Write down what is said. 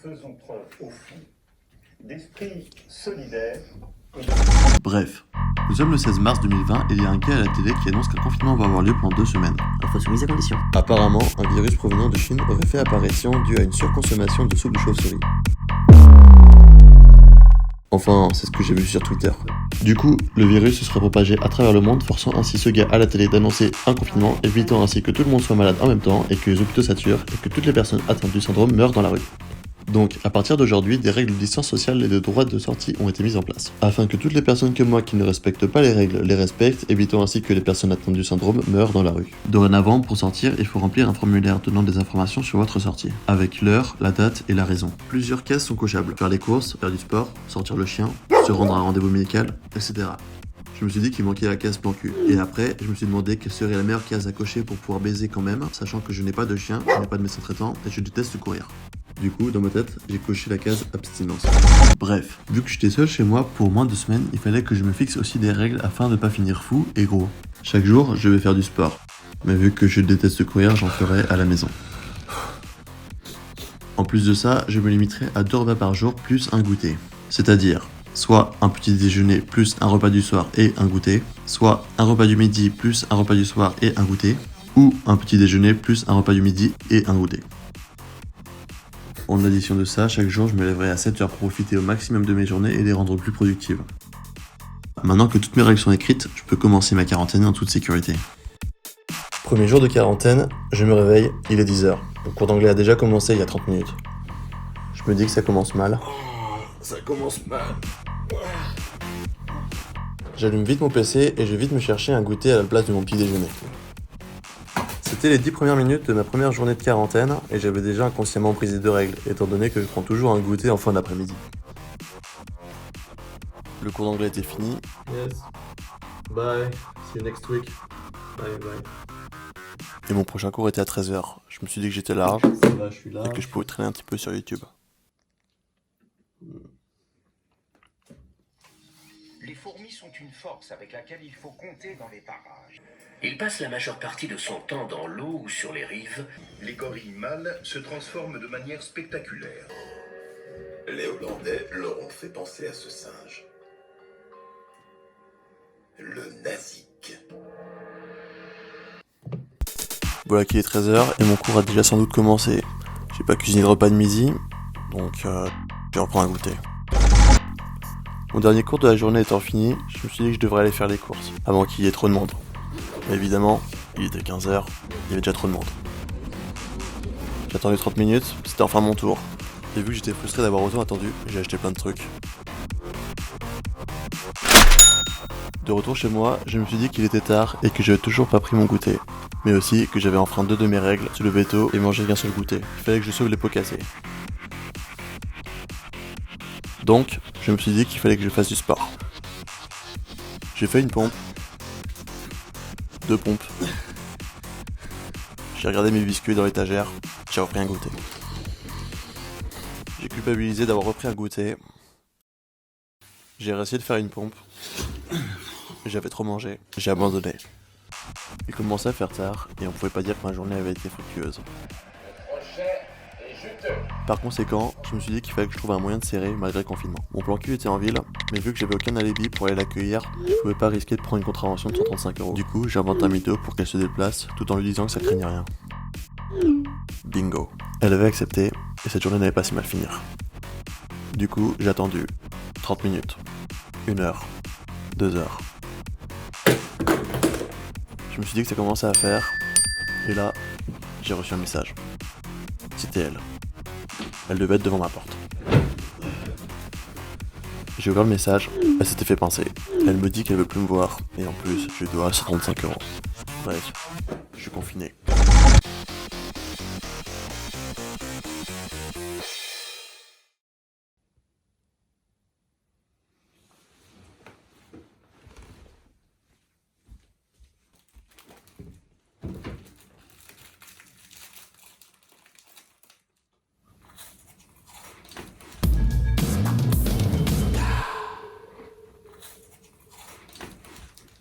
faisons preuve au fond d'esprit solidaire. Bref, nous sommes le 16 mars 2020 et il y a un cas à la télé qui annonce qu'un confinement va avoir lieu pendant 2 semaines. Info soumise à condition. Apparemment, un virus provenant de Chine aurait fait apparition dû à une surconsommation de soupe de chauve-souris. Enfin, c'est ce que j'ai vu sur Twitter. Du coup, le virus se serait propagé à travers le monde, forçant ainsi ce gars à la télé d'annoncer un confinement, évitant ainsi que tout le monde soit malade en même temps et que les hôpitaux saturent et que toutes les personnes atteintes du syndrome meurent dans la rue. Donc, à partir d'aujourd'hui, des règles de distance sociale et de droits de sortie ont été mises en place, afin que toutes les personnes comme moi qui ne respectent pas les règles les respectent, évitant ainsi que les personnes atteintes du syndrome meurent dans la rue. Dorénavant, pour sortir, il faut remplir un formulaire donnant des informations sur votre sortie, avec l'heure, la date et la raison. Plusieurs cases sont cochables: faire les courses, faire du sport, sortir le chien, se rendre à un rendez-vous médical, etc. Je me suis dit qu'il manquait la case plan cul. Et après, je me suis demandé quelle serait la meilleure case à cocher pour pouvoir baiser quand même, sachant que je n'ai pas de chien, je n'ai pas de médecin traitant et je déteste courir. Du coup, dans ma tête, j'ai coché la case abstinence. Bref, vu que j'étais seul chez moi pour moins de 2 semaines, il fallait que je me fixe aussi des règles afin de pas finir fou et gros. Chaque jour, je vais faire du sport. Mais vu que je déteste courir, j'en ferai à la maison. En plus de ça, je me limiterai à 2 repas par jour plus un goûter. C'est-à-dire, soit un petit déjeuner plus un repas du soir et un goûter, soit un repas du midi plus un repas du soir et un goûter, ou un petit déjeuner plus un repas du midi et un goûter. En addition de ça, chaque jour je me lèverai à 7h pour profiter au maximum de mes journées et les rendre plus productives. Maintenant que toutes mes règles sont écrites, je peux commencer ma quarantaine en toute sécurité. Premier jour de quarantaine, je me réveille, il est 10h. Le cours d'anglais a déjà commencé il y a 30 minutes. Je me dis que ça commence mal. Ça commence mal. J'allume vite mon PC et je vais vite me chercher un goûter à la place de mon petit déjeuner. C'était les 10 premières minutes de ma première journée de quarantaine et j'avais déjà inconsciemment brisé 2 règles, étant donné que je prends toujours un goûter en fin d'après-midi. Le cours d'anglais était fini. Yes. Bye. See you next week. Bye bye. Et mon prochain cours était à 13h. Je me suis dit que j'étais large Ça va, je suis là. et que je pouvais traîner un petit peu sur YouTube. Les fourmis sont une force avec laquelle il faut compter dans les parages. Il passe la majeure partie de son temps dans l'eau ou sur les rives. Les gorilles mâles se transforment de manière spectaculaire. Les Hollandais leur ont fait penser à ce singe. Le nazik. Voilà qu'il est 13h et mon cours a déjà sans doute commencé. J'ai pas cuisiné de repas de midi, donc je vais reprendre un goûter. Mon dernier cours de la journée étant fini, je me suis dit que je devrais aller faire les courses, avant qu'il y ait trop de monde. Mais évidemment, il était 15h, il y avait déjà trop de monde. J'ai attendu 30 minutes, c'était enfin mon tour. Et vu que j'étais frustré d'avoir autant attendu, j'ai acheté plein de trucs. De retour chez moi, je me suis dit qu'il était tard et que j'avais toujours pas pris mon goûter. Mais aussi que j'avais enfreint 2 de mes règles, se lever tôt et manger qu'un seul goûter. Il fallait que je sauve les pots cassés. Donc, je me suis dit qu'il fallait que je fasse du sport. J'ai fait une pompe. 2 pompes. J'ai regardé mes biscuits dans l'étagère. J'ai repris un goûter. J'ai culpabilisé d'avoir repris un goûter. J'ai réessayé de faire une pompe. J'avais trop mangé. J'ai abandonné. Il commençait à faire tard et on pouvait pas dire que ma journée avait été fructueuse. Par conséquent, je me suis dit qu'il fallait que je trouve un moyen de serrer malgré le confinement. Mon plan cul était en ville, mais vu que j'avais aucun alibi pour aller l'accueillir, je pouvais pas risquer de prendre une contravention de 135€. Du coup, j'ai inventé un mytho pour qu'elle se déplace, tout en lui disant que ça craignait rien. Bingo. Elle avait accepté, et cette journée n'allait pas si mal finir. Du coup, j'ai attendu 30 minutes, 1 heure, 2 heures. Je me suis dit que ça commençait à faire, et là, j'ai reçu un message. C'était elle. Elle devait être devant ma porte. J'ai ouvert le message, elle s'était fait pincer. Elle me dit qu'elle veut plus me voir, et en plus, je lui dois 135€. Bref, je suis confiné.